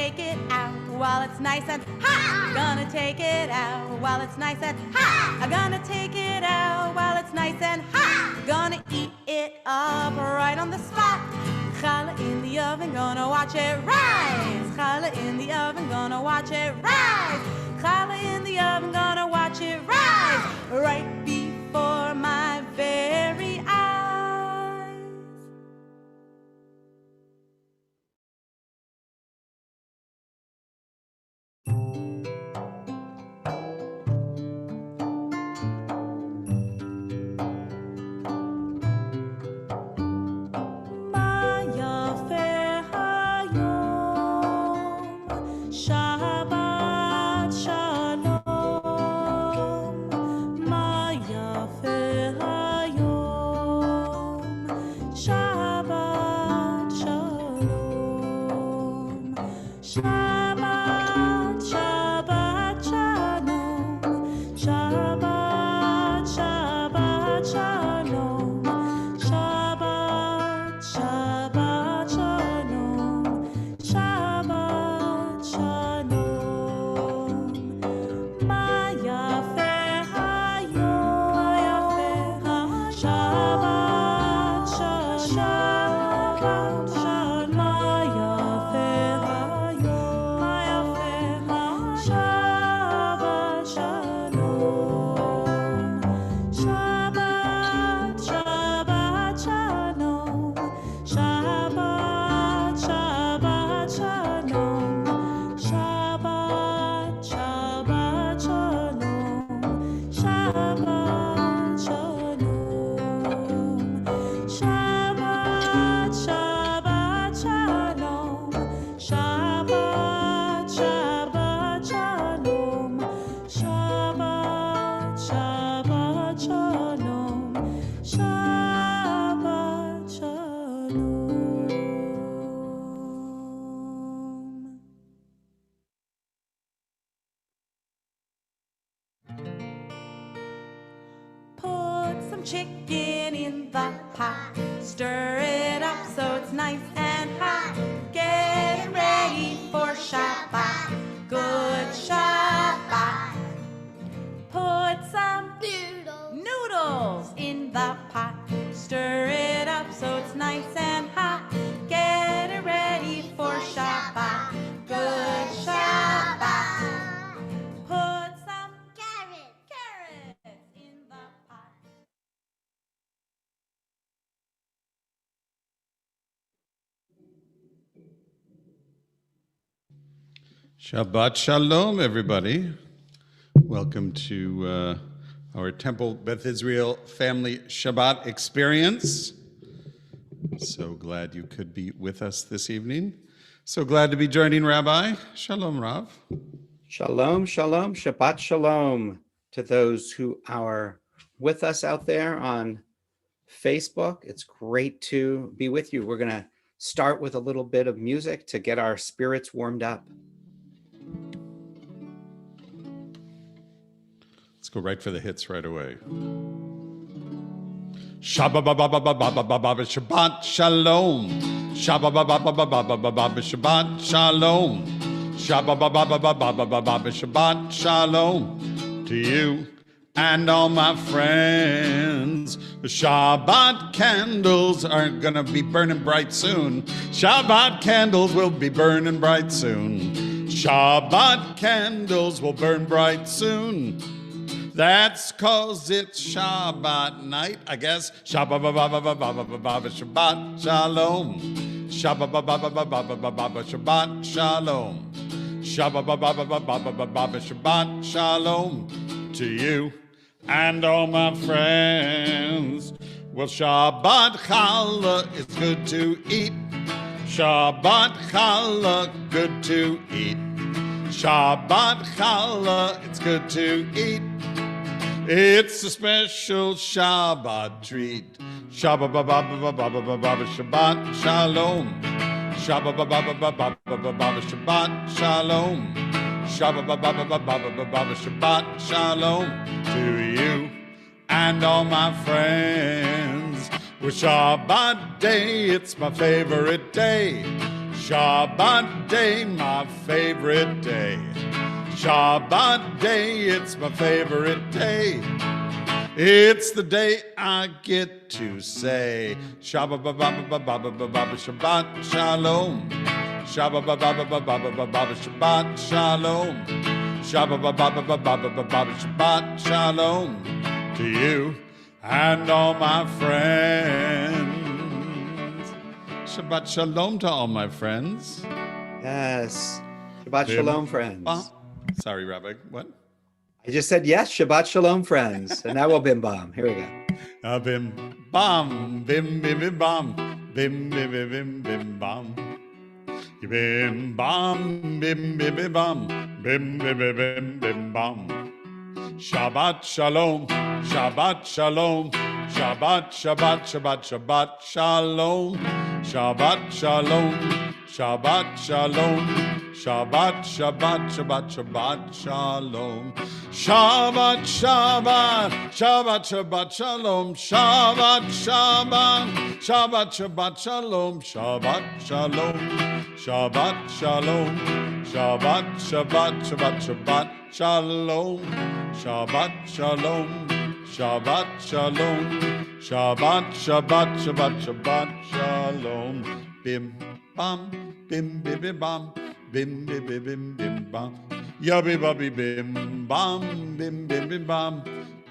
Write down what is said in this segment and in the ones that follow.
take it out while it's nice and hot. Gonna take it out while it's nice and hot. I'm gonna take it out while it's nice and hot. Gonna eat it up right on the spot. Challah in the oven, gonna watch it rise. Challah in the oven, gonna watch it rise. Challah in the oven, gonna watch it rise right before my very eyes. Chicken in the pot, stir it up so it's nice and hot. Get it ready for Shabbat, good Shabbat. Put some noodles in the pot, stir it up so it's nice and hot. Get it ready for Shabbat, good Shabbat. Put some carrots in the pot. Shabbat Shalom, everybody. Welcome to our Temple Beth Israel Family Shabbat experience. So glad you could be with us this evening. So glad to be joining Rabbi. Shalom, Rav. Shalom, shalom, Shabbat shalom to those who are with us out there on Facebook. It's great to be with you. We're going to start with a little bit of music to get our spirits warmed up. Let's go right for the hits right away. Shabbat Shalom. Shabbat Shalom. Shabbat Shalom to you and all my friends. The Shabbat candles are gonna be burning bright soon. Shabbat candles will be burning bright soon. Shabbat candles will burn bright soon. That's 'cause it's Shabbat night, I guess. Shabbat Shalom. Shabbat Shalom. Shabbat Shalom to you and all my friends. Well, Shabbat Challah is good to eat. Shabbat Challah, good to eat. Shabbat Challah, it's good to eat. It's a special Shabbat treat. Shabbat Shalom. Shabbat Shalom. Shabbat Shalom to you and all my friends. With Shabbat day, it's my favorite day. Shabbat day, my favorite day. Shabbat day, it's my favorite day. It's the day I get to say Shabbat Shabbat Shalom. Shabbat Shabbat Shalom. Shabbat Shalom to you and all my friends. Shabbat Shalom to all my friends. Yes. Shabbat Shalom, friends. Sorry, Rabbi. What? I just said yes, Shabbat Shalom, friends. And now we'll bim bam. Here we go. Bim bam, bim bim bim bam, bim bim bim bim bim bam. Bim bam, bim bim bim bam, bim bim bim bim bim bam. Shabbat Shalom, Shabbat Shalom, Shabbat Shabbat Shabbat Shabbat Shalom, Shabbat Shalom, Shabbat Shalom, Shabbat Shabbat Shabbat Shabbat Shalom, Shabbat Shabbat Shabbat Shabbat Shalom, Shabbat Shabbat Shabbat Shabbat Shalom, Shabbat Shalom, Shabbat Shalom, Shabbat Shabbat Shabbat Shabbat Shalom, Shabbat Shalom, Shabbat Shalom, Shabbat Shabbat Shabbat Shabbat Shalom. Bim bam, bim bim bim bam, bim bim bim bim bim bam. Yabbi babbi bim bam, bim bim bim bam,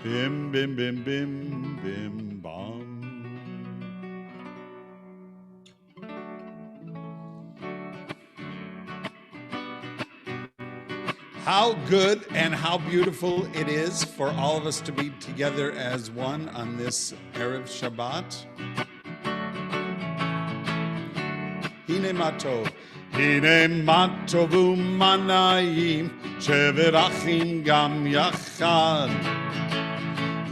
bim bim bim bim bim bam. How good and how beautiful it is for all of us to be together as one on this Erev Shabbat. Hine matov, hine matov umanayim, shevet achim gam yachad.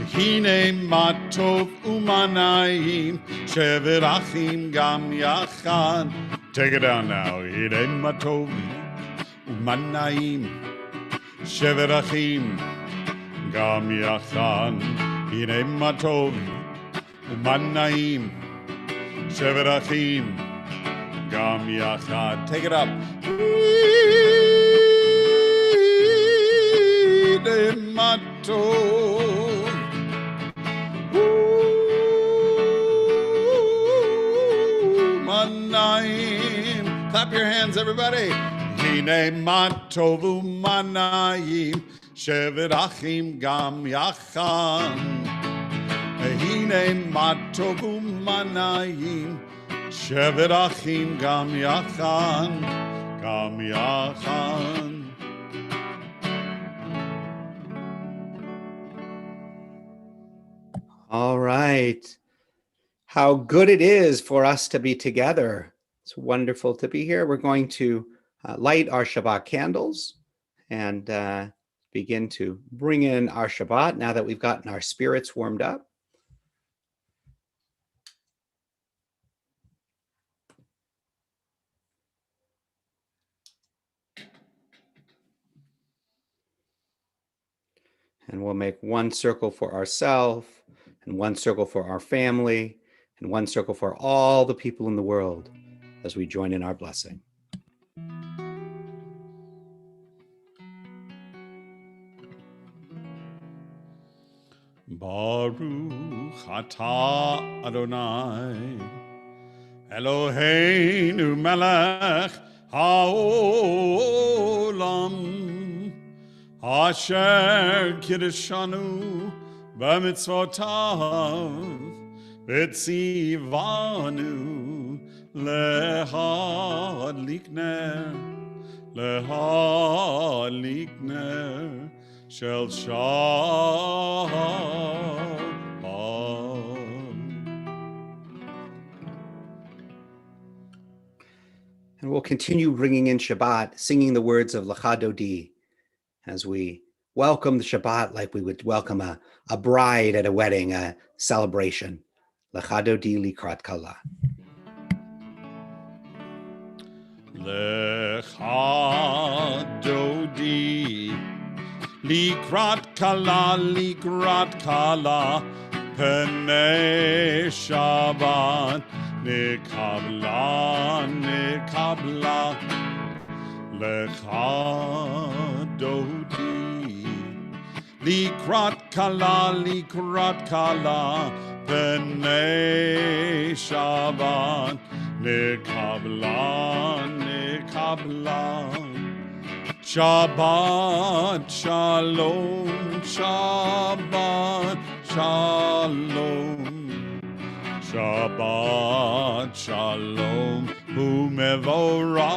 Hine matov umanayim, shevet achim gam yachad. Take it down now. Hine matov umanayim, shevet achim gam yachad. Hine matov umanayim, shevet achim Gam Yachad. Take it up. Clap your hands, everybody. Hine matovu manayim, shevet achim gam yachad. Hine matovu manayim, shevet achim gam yachad, gam yachad. All right. How good it is for us to be together. It's wonderful to be here. We're going to light our Shabbat candles and begin to bring in our Shabbat now that we've gotten our spirits warmed up. And we'll make one circle for ourselves, and one circle for our family, and one circle for all the people in the world as we join in our blessing. Baruch atah Adonai, Eloheinu melech haolam, Asher kiddushanu b'mitzvotav v'tzivanu lehadlik ner shel Shabbat. And we'll continue bringing in Shabbat, singing the words of Lecha Dodi, as we welcome the Shabbat like we would welcome a bride at a wedding, a celebration. Lecha Dodi likrat kala. Lecha Dodi likrat kala, Penei Shabbat נקבלה, נקבלה, לך דודי. לקראת כלה, לקראת כלה, פני שבת, נקבלה, נקבלה. Shabbat Shalom, Shabbat Shalom, Shabbat Shalom, Umevorach.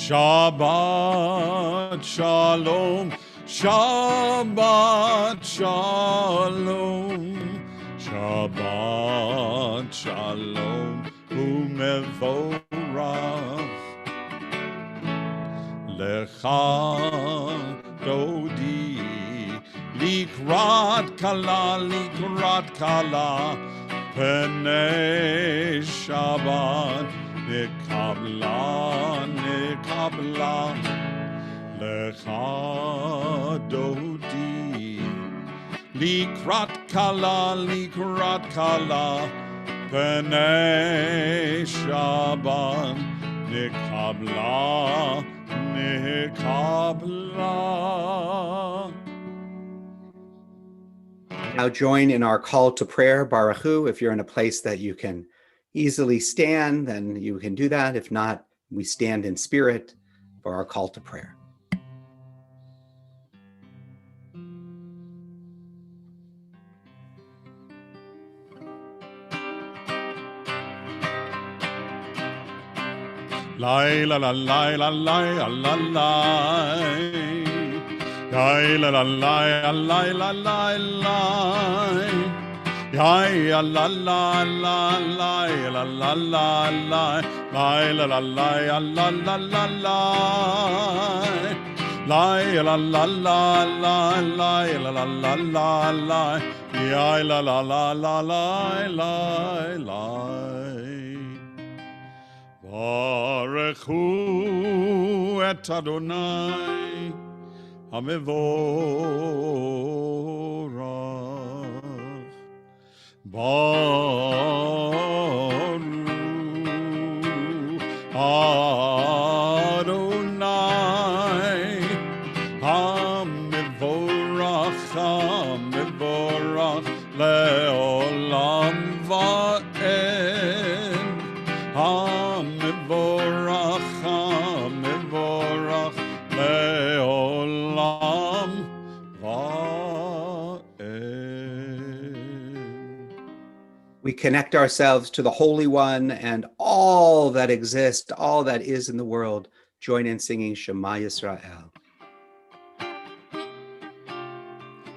Shabbat Shalom, Shabbat Shalom, Shabbat Shalom, Umevorach. Lecha dodi, likrat kala, penei Shabbat, nekabla, nekabla. Lecha dodi, likrat kala, penei Shabbat, nekabla. Now join in our call to prayer, Baruch Hu. If you're in a place that you can easily stand, then you can do that. If not, we stand in spirit for our call to prayer. Lai la la lai la lai la lai, lai la la lai la lai la lai lai, lai la la la lai la la la lai, lai la la lai la la la lai, lai la la la lai la la la lai, lai la la la lai lai. Baruch Hu et Adonai HaMevorach. Baruch Adonai HaMevorach, HaMevorach le'olam va'ed. HaMevorach, HaMevorach le'olam va'ed. We connect ourselves to the Holy One and all that exists, all that is in the world. Join in singing Shema Yisrael.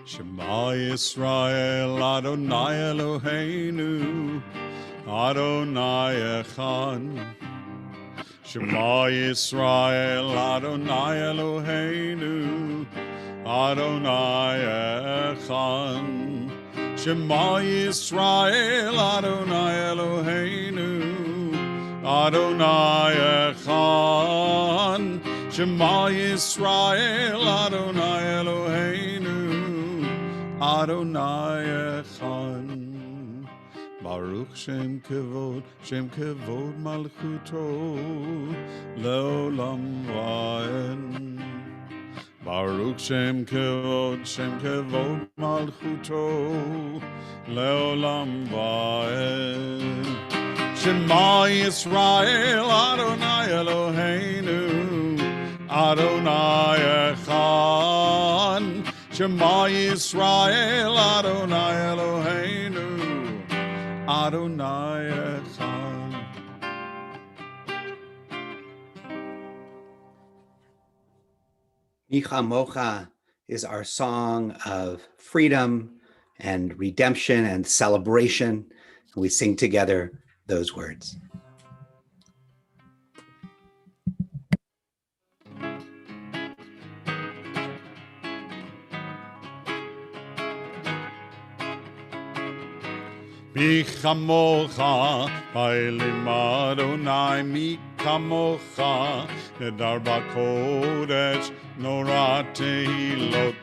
Shema Yisrael, Adonai Eloheinu, Adonai Echad. Shema Yisrael, Adonai Eloheinu, Adonai Echad. Shema Yisrael, Adonai Eloheinu, Adonai Echad. Shema Yisrael, Adonai Eloheinu, Adonai Echad. Baruch Shem Kevod Malchuto Leolam Va'ed. Baruch Shem Kevod Malchuto Leolam Va'ed. Shema Yisrael, Adonai Eloheinu, Adonai Echad. Shema Yisrael, Adonai Eloheinu, Adonai Echad. Mi Chamocha is our song of freedom and redemption and celebration. We sing together those words. Mi chamocha, Bailim Adonai, mi kamocha, Nedar Bakodesh, Nora Tehilot,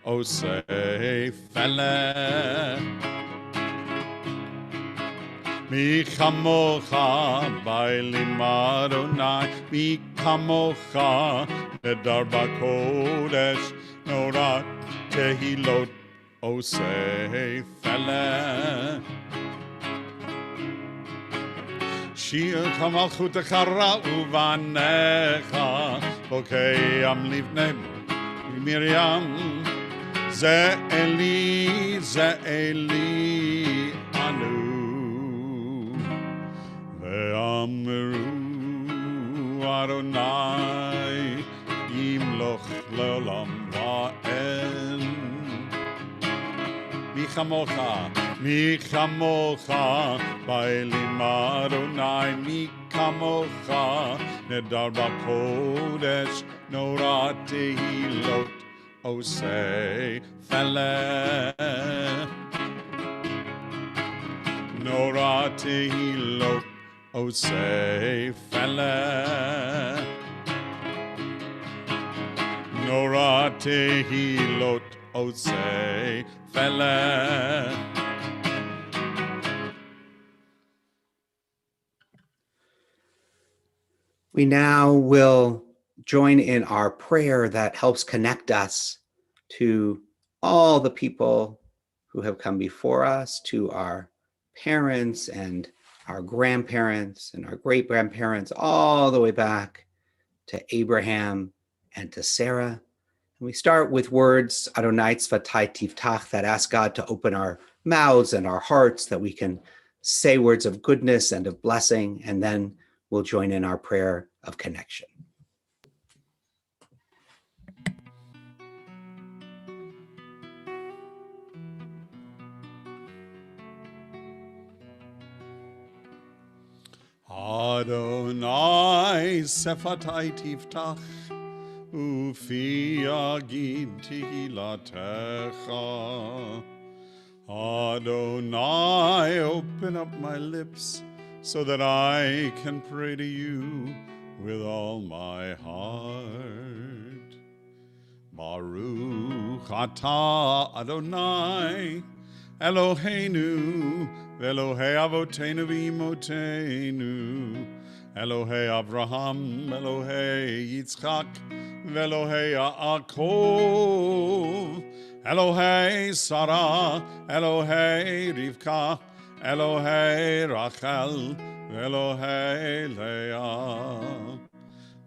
Osei Felech. Mi chamocha bailim Adonai, mi chamocha nedar bakodesh, norat tehilot osei feleh. Shir kamalchut echara uvanecha, bokei am livnei Miriam, ze Eli anu, ve'amru Adonai yimloch le'olam va'en. Mi chamocha, bailim Adonai, mi chamocha, nedar bakodesh, norat tehilot osei feleh. Norat tehilot osei feleh. Norat tehilot osei feleh. We now will join in our prayer that helps connect us to all the people who have come before us, to our parents and our grandparents and our great-grandparents, all the way back to Abraham and to Sarah. And we start with words, Adonai tzvatai tiftach, that ask God to open our mouths and our hearts, that we can say words of goodness and of blessing, and then we'll join in our prayer of connection. Adonai sefatai tiftach, ufi yagid tehilatecha. Adonai, open up my lips so that I can pray to you with all my heart. Baruch atah Adonai, Eloheinu, Elohei Avotenu v'imotenu, Elohei Avraham, Elohei Yitzchak, Elohei Yaakov, Elohei Sarah, Elohei Rivka, Elohei Rachel, Elohei Leah.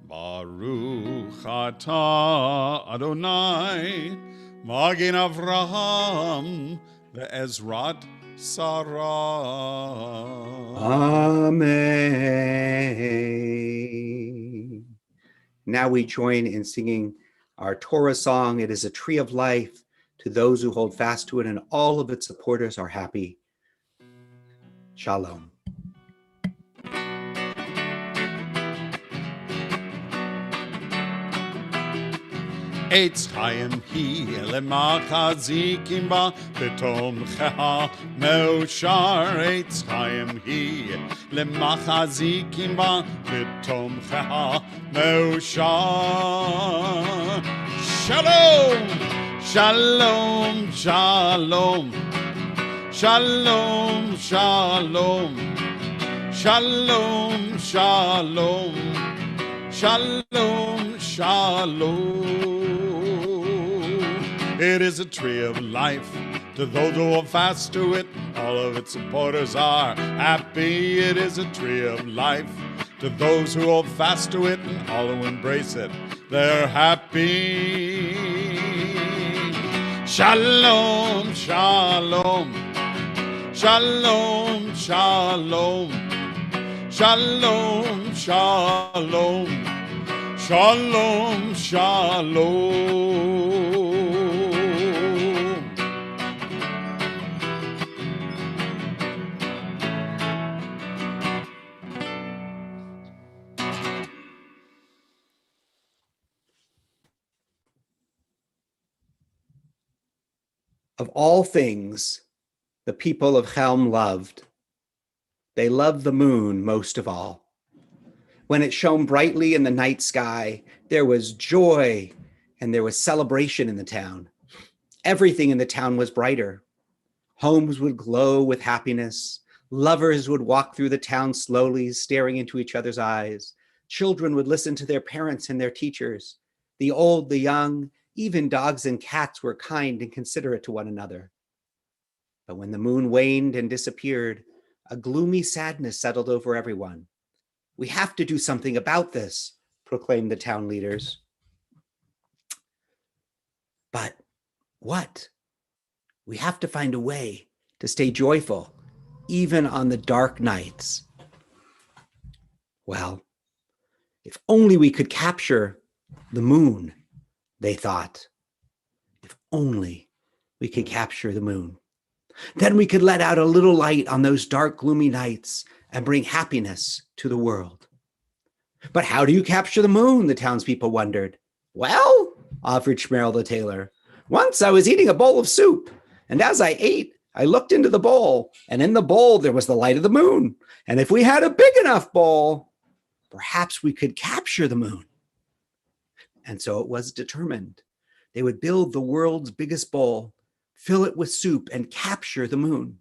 Baruch atah Adonai, Magin Avraham, ve'ezrat Sarah. Amen. Now we join in singing our Torah song, It is a Tree of Life, to those who hold fast to it, and all of its supporters are happy. Shalom. Eitz Chaim hi lemachzikim ba betomcha meoshar. Eitz Chaim hi lemachzikim ba betomcha meoshar. Shalom, shalom, shalom, shalom, shalom, shalom, shalom, shalom, shalom. It is a tree of life to those who hold fast to it. All of its supporters are happy. It is a tree of life to those who hold fast to it, and all who embrace it, they're happy. Shalom, shalom, shalom, shalom, shalom, shalom, shalom, shalom. Of all things the people of Chelm loved, they loved the moon most of all. When it shone brightly in the night sky, there was joy and there was celebration in the town. Everything in the town was brighter. Homes would glow with happiness. Lovers would walk through the town slowly, staring into each other's eyes. Children would listen to their parents and their teachers. The old, the young, even dogs and cats were kind and considerate to one another. But when the moon waned and disappeared, a gloomy sadness settled over everyone. We have to do something about this, proclaimed the town leaders. But what? We have to find a way to stay joyful, even on the dark nights. Well, if only we could capture the moon, they thought. If only we could capture the moon. Then we could let out a little light on those dark, gloomy nights and bring happiness to the world. But how do you capture the moon? The townspeople wondered. Well, offered Schmerl the tailor, once I was eating a bowl of soup, and as I ate, I looked into the bowl, and in the bowl there was the light of the moon. And if we had a big enough bowl, perhaps we could capture the moon. And so it was determined. They would build the world's biggest bowl, fill it with soup, and capture the moon.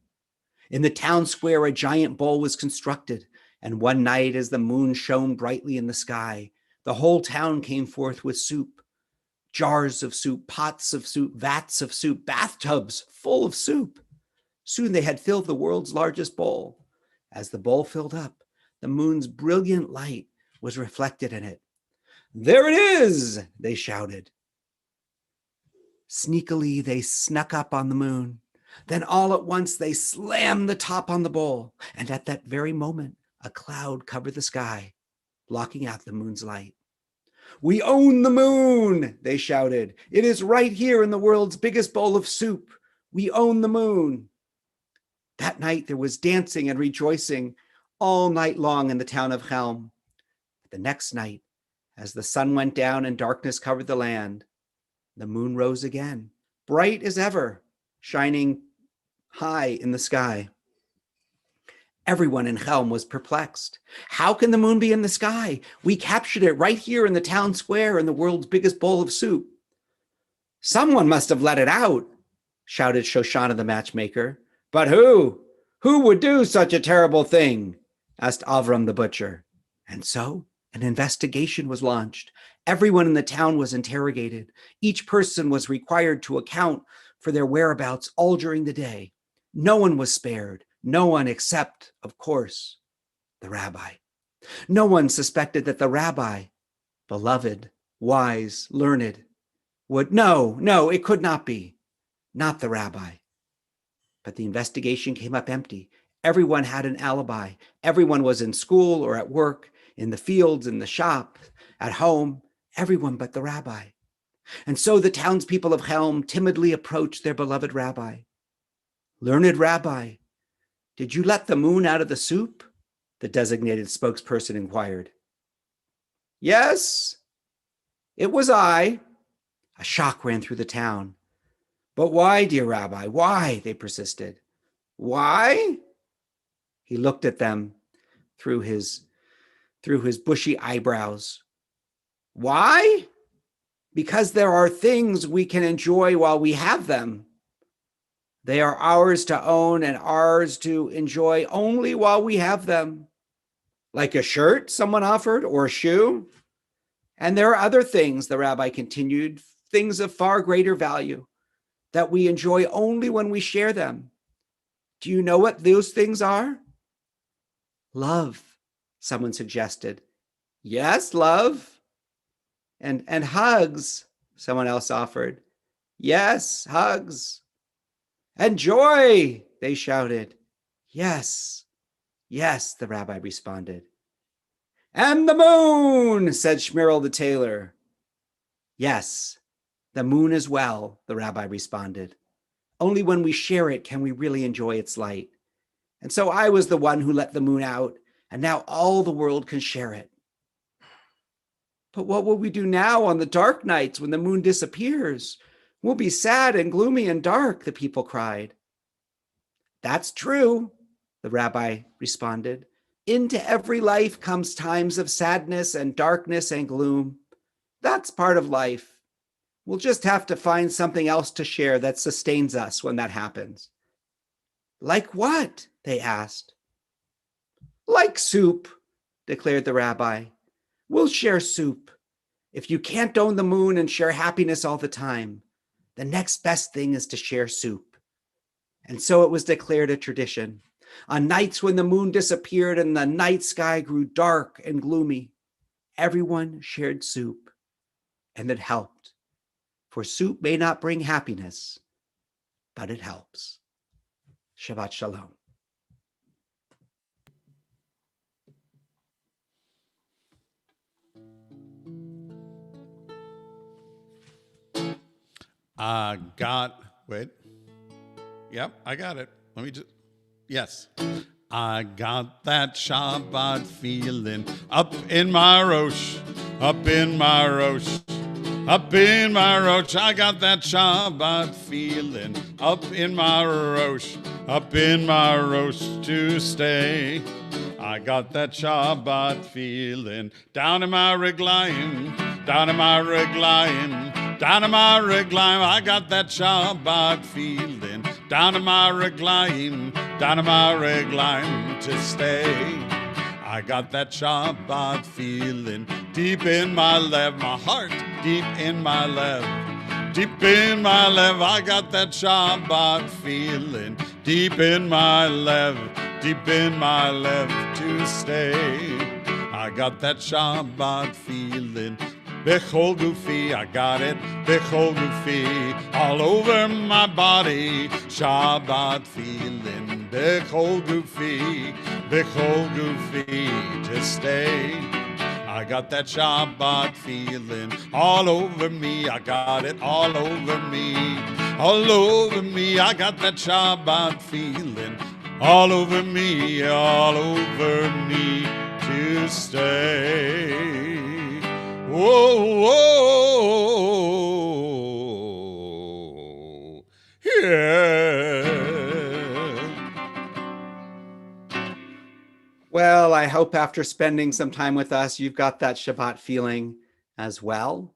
In the town square, a giant bowl was constructed, and one night as the moon shone brightly in the sky, the whole town came forth with soup. Jars of soup, pots of soup, vats of soup, bathtubs full of soup. Soon they had filled the world's largest bowl. As the bowl filled up, the moon's brilliant light was reflected in it. There it is, they shouted. Sneakily, they snuck up on the moon. Then all at once, they slammed the top on the bowl. And at that very moment, a cloud covered the sky, blocking out the moon's light. We own the moon, they shouted. It is right here in the world's biggest bowl of soup. We own the moon. That night, there was dancing and rejoicing all night long in the town of Helm. The next night, as the sun went down and darkness covered the land, the moon rose again, bright as ever, shining high in the sky. Everyone in Helm was perplexed. How can the moon be in the sky? We captured it right here in the town square in the world's biggest bowl of soup. Someone must have let it out, shouted Shoshana the matchmaker. But who? Who would do such a terrible thing? Asked Avram the butcher. And so an investigation was launched. Everyone in the town was interrogated. Each person was required to account for their whereabouts all during the day. No one was spared. No one except, of course, the rabbi. No one suspected that the rabbi, beloved, wise, learned, would, no, it could not be. Not the rabbi. But the investigation came up empty. Everyone had an alibi. Everyone was in school or at work, in the fields, in the shop, at home, everyone but the rabbi. And so the townspeople of Helm timidly approached their beloved rabbi. Learned rabbi, did you let the moon out of the soup? The designated spokesperson inquired. Yes, it was I. A shock ran through the town. But why, dear rabbi, why? They persisted. Why? He looked at them through his bushy eyebrows. Why? Because there are things we can enjoy while we have them. They are ours to own and ours to enjoy only while we have them. Like a shirt someone offered, or a shoe. And there are other things, the rabbi continued, things of far greater value that we enjoy only when we share them. Do you know what those things are? Love, someone suggested. Yes, love. And hugs, someone else offered. Yes, hugs. And joy, they shouted. Yes, yes, the rabbi responded. And the moon, said Shmerel the tailor. Yes, the moon as well, the rabbi responded. Only when we share it can we really enjoy its light. And so I was the one who let the moon out, and now all the world can share it. But what will we do now on the dark nights when the moon disappears? We'll be sad and gloomy and dark, the people cried. That's true, the rabbi responded. Into every life comes times of sadness and darkness and gloom. That's part of life. We'll just have to find something else to share that sustains us when that happens. Like what? They asked. Like soup, declared the rabbi. We'll share soup. If you can't own the moon and share happiness all the time, the next best thing is to share soup. And so it was declared a tradition. On nights when the moon disappeared and the night sky grew dark and gloomy, everyone shared soup, and it helped. For soup may not bring happiness, but it helps. Shabbat Shalom. Wait. Yep, I got it. Let me just, yes. I got that Shabbat feeling up in my Rosh, up in my Rosh, up in my Rosh. I got that Shabbat feeling up in my Rosh, up in my Rosh to stay. I got that Shabbat feeling down in my Reglaim, down in my Reglaim, down in my Reglaim. I got that Shabbat feeling down in my Reglaim, down in my Reglaim to stay. I got that Shabbat feeling deep in my lev, my heart deep in my lev, deep in my lev. I got that Shabbat feeling deep in my lev, deep in my lev to stay. I got that Shabbat feeling Bechol Gufi, I got it, Bechol Gufi, all over my body, Shabbat feeling, Bechol Gufi, Bechol Gufi, to stay. I got that Shabbat feeling all over me, I got it all over me, all over me, I got that Shabbat feeling all over me to stay. Whoa, whoa, yeah. Well, I hope after spending some time with us, you've got that Shabbat feeling as well.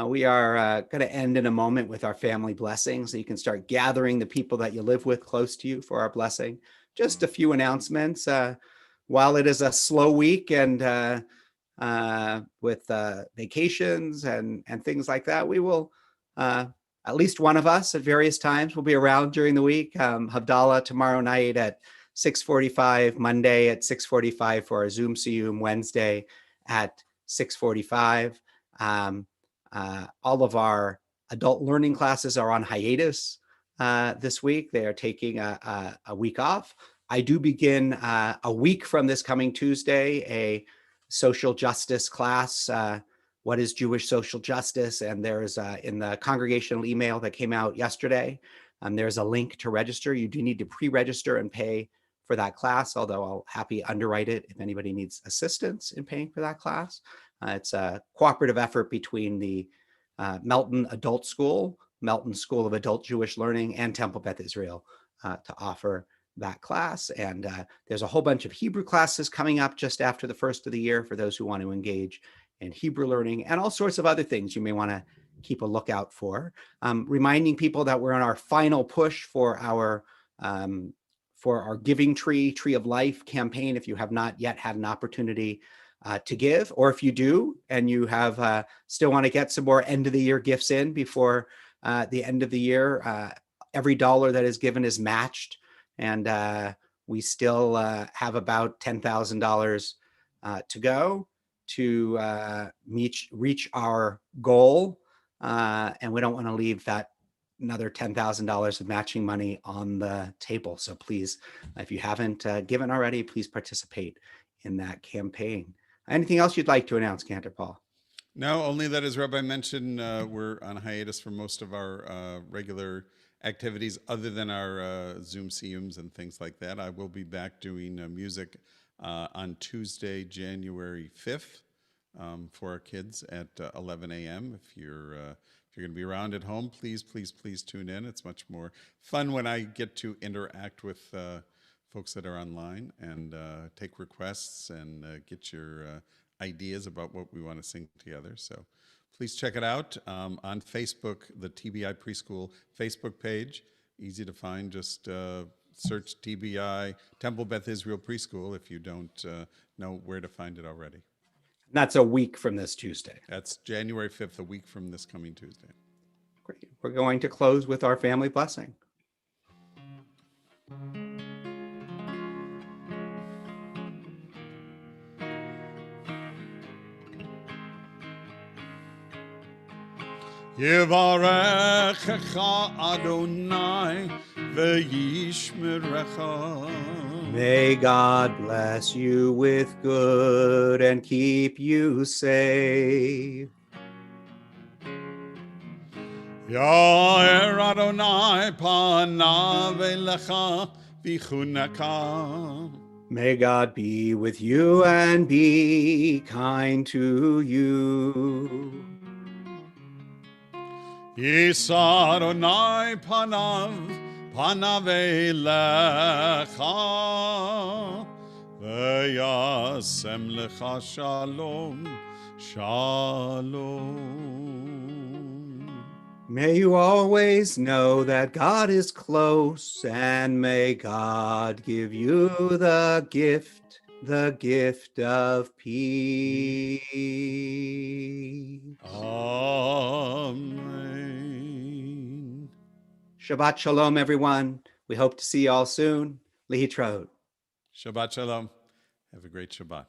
We are going to end in a moment with our family blessing, so you can start gathering the people that you live with close to you for our blessing. Just a few announcements. While it is a slow week and with vacations and things like that, we will, at least one of us at various times will be around during the week. Havdalah tomorrow night at 6:45, Monday at 6:45 for our Zoom Siyum, Wednesday at 6:45. All of our adult learning classes are on hiatus this week. They are taking a week off. I do begin a week from this coming Tuesday, a social justice class. What is Jewish social justice? And there's in the congregational email that came out yesterday, there's a link to register. You do need to pre-register and pay for that class, although I'll happy underwrite it if anybody needs assistance in paying for that class. It's a cooperative effort between the Melton Adult School, Melton School of Adult Jewish Learning, and Temple Beth Israel to offer that class. And there's a whole bunch of Hebrew classes coming up just after the first of the year for those who want to engage in Hebrew learning, and all sorts of other things you may want to keep a lookout for. Reminding people that we're on our final push for our Giving Tree of Life campaign. If you have not yet had an opportunity to give, or if you do and you have still want to get some more end of the year gifts in before the end of the year, every dollar that is given is matched, and we still have about $10,000 to go to reach our goal, and we don't want to leave that another $10,000 of matching money on the table. So please, if you haven't given already, please participate in that campaign. Anything else you'd like to announce, Cantor Paul? No, only that, as Rabbi mentioned, we're on hiatus for most of our regular activities other than our Zoom Siyums and things like that. I will be back doing music on Tuesday, January 5th for our kids at 11 a.m. If you're going to be around at home, please tune in. It's much more fun when I get to interact with folks that are online and take requests and get your ideas about what we want to sing together. So please check it out on Facebook, the TBI Preschool Facebook page. Easy to find. Just search TBI, Temple Beth Israel Preschool, if you don't know where to find it already. That's a week from this Tuesday. That's January 5th, a week from this coming Tuesday. Great. We're going to close with our family blessing. Yivarechecha Adonai ve'yishmerecha. May God bless you with good and keep you safe. Ya'er Adonai panav elecha v'chuneka. May God be with you and be kind to you. Yisa Adonai panav elecha ve'yasem lecha shalom shalom. May you always know that God is close, and may God give you the gift of peace. Amen. Shabbat shalom, everyone. We hope to see you all soon. Lihitraot. Shabbat shalom. Have a great Shabbat.